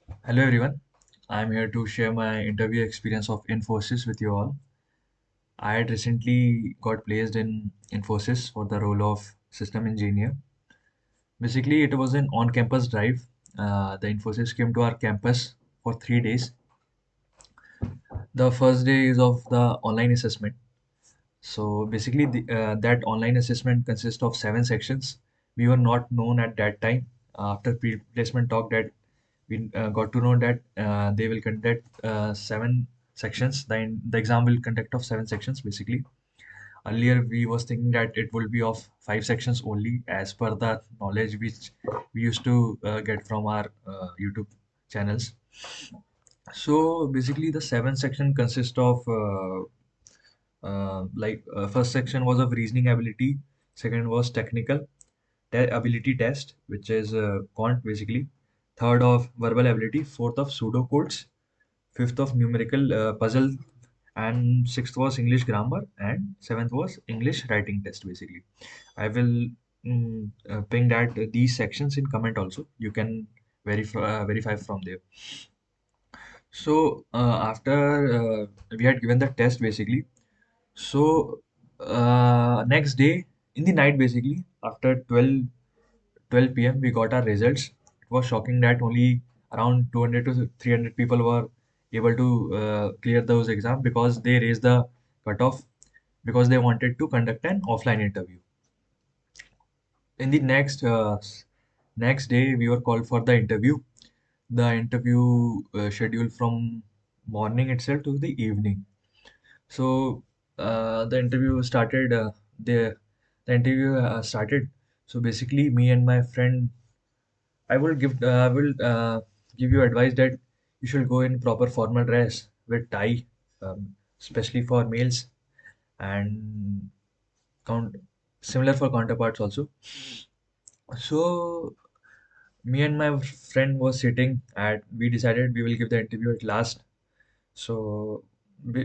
Hello everyone. I'm here to share my interview experience of Infosys with you all. I had recently got placed in Infosys for the role of system engineer. Basically, it was an on-campus drive. The Infosys came to our campus for 3 days. The first day is of the online assessment. So basically, that online assessment consists of 7 sections. We were not known at that time. After pre-placement talk, that we got to know that they will conduct 7 sections. The exam will conduct of 7 sections basically. Earlier, we was thinking that it will be of 5 sections only, as per the knowledge which we used to get from our YouTube channels. So basically, the 7 section consist of first section was of reasoning ability, second was technical ability test, which is quant basically, third of verbal ability, fourth of pseudo codes, fifth of numerical puzzle, and sixth was English grammar, and seventh was English writing test basically. I will ping that these sections in comment also. You can verify from there. So after we had given the test basically, so next day in the night, basically after 12 p.m., we got our results. It was shocking that only around 200 to 300 people were able to clear those exams because they raised the cutoff because they wanted to conduct an offline interview. In the next day, we were called for the interview. The interview scheduled from morning itself to the evening. So the interview started. The interview started. So basically, me and my friend, I will give you advice that you should go in proper formal dress with tie, especially for males, and count similar for counterparts also. So me and my friend was sitting at. We decided we will give the interview at last. So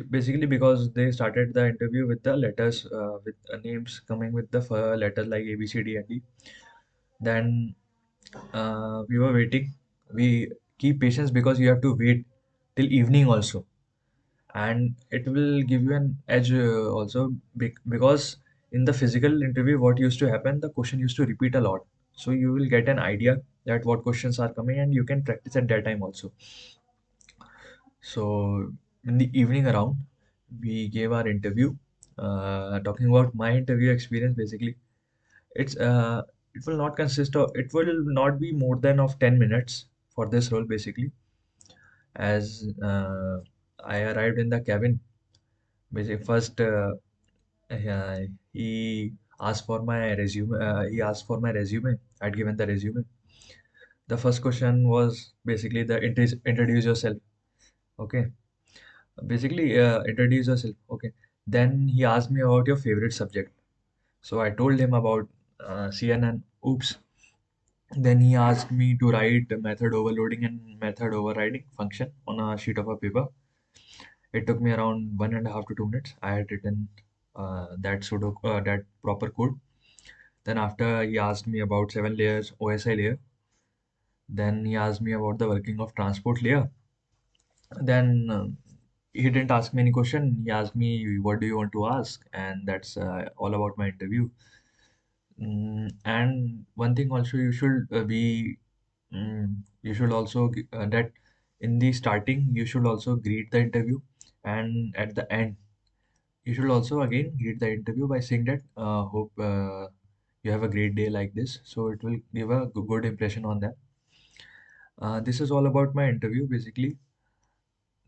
basically, because they started the interview with the letters, with names coming with the letters like A, B, C, D, and D. Then we were waiting. We keep patience because you have to wait till evening also, and it will give you an edge also because in the physical interview, what used to happen, the question used to repeat a lot. So you will get an idea that what questions are coming, and you can practice at that time also. So in the evening around, we gave our interview. Talking about my interview experience, basically, it's it will not consist of it will not be more than of 10 minutes for this role basically. As I arrived in the cabin, basically first uh, he asked for my resume. He asked for my resume. I'd given the resume. The first question was basically the introduce yourself. Okay, basically introduce yourself. Okay, then he asked me about your favorite subject. So I told him about CNN. Oops. Then he asked me to write method overloading and method overriding function on a sheet of a paper. It took me around 1.5 to 2 minutes. I had written that proper code. Then after he asked me about 7 layers OSI layer. Then he asked me about the working of transport layer. Then he didn't ask me any question. He asked me, "What do you want to ask?" And that's all about my interview. And one thing also you should you should also that in the starting you should also greet the interview, and at the end you should also again greet the interview by saying that hope you have a great day like this. So it will give a good impression on that. This is all about my interview basically.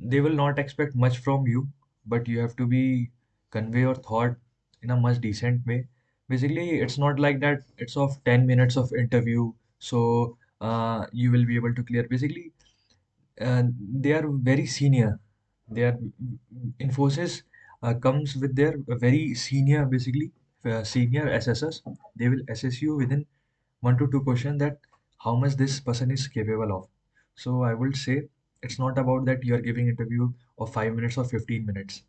They will not expect much from you, but you have to be convey your thought in a much decent way. Basically, it's not like that it's of 10 minutes of interview, so you will be able to clear. Basically, they are very senior. They are Infosys comes with their very senior, basically senior assessors. They will assess you within 1 to 2 questions that how much this person is capable of. So I would say it's not about that you are giving interview of 5 minutes or 15 minutes.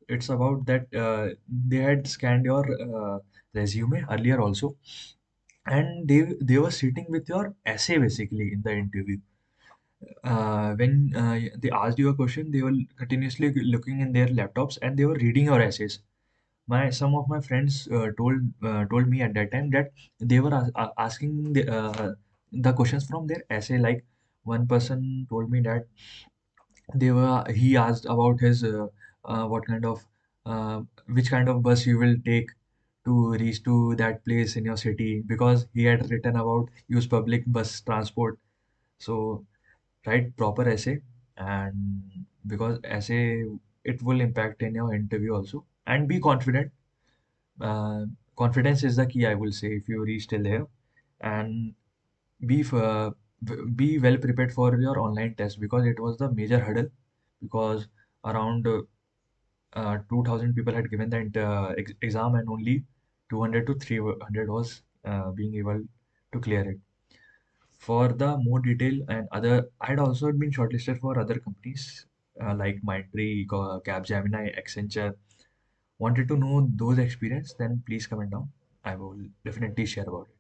It's about that they had scanned your resume earlier also, and they were sitting with your essay basically in the interview. When they asked you a question, they were continuously looking in their laptops and they were reading your essays. My Some of my friends told me at that time that they were asking the questions from their essay. Like one person told me that he asked about his what kind of which kind of bus you will take to reach to that place in your city, because he had written about use public bus transport. So write proper essay, and because essay, it will impact in your interview also. And be confident. uh, Confidence is the key, I will say, if you reach till here. And be be well prepared for your online test, because it was the major hurdle. Because around 2000 people had given the exam, and only 200 to 300 was being able to clear it. For the more detail and other, I had also been shortlisted for other companies like Mindtree, Capgemini, Accenture. Wanted to know those experience? Then please comment down. I will definitely share about it.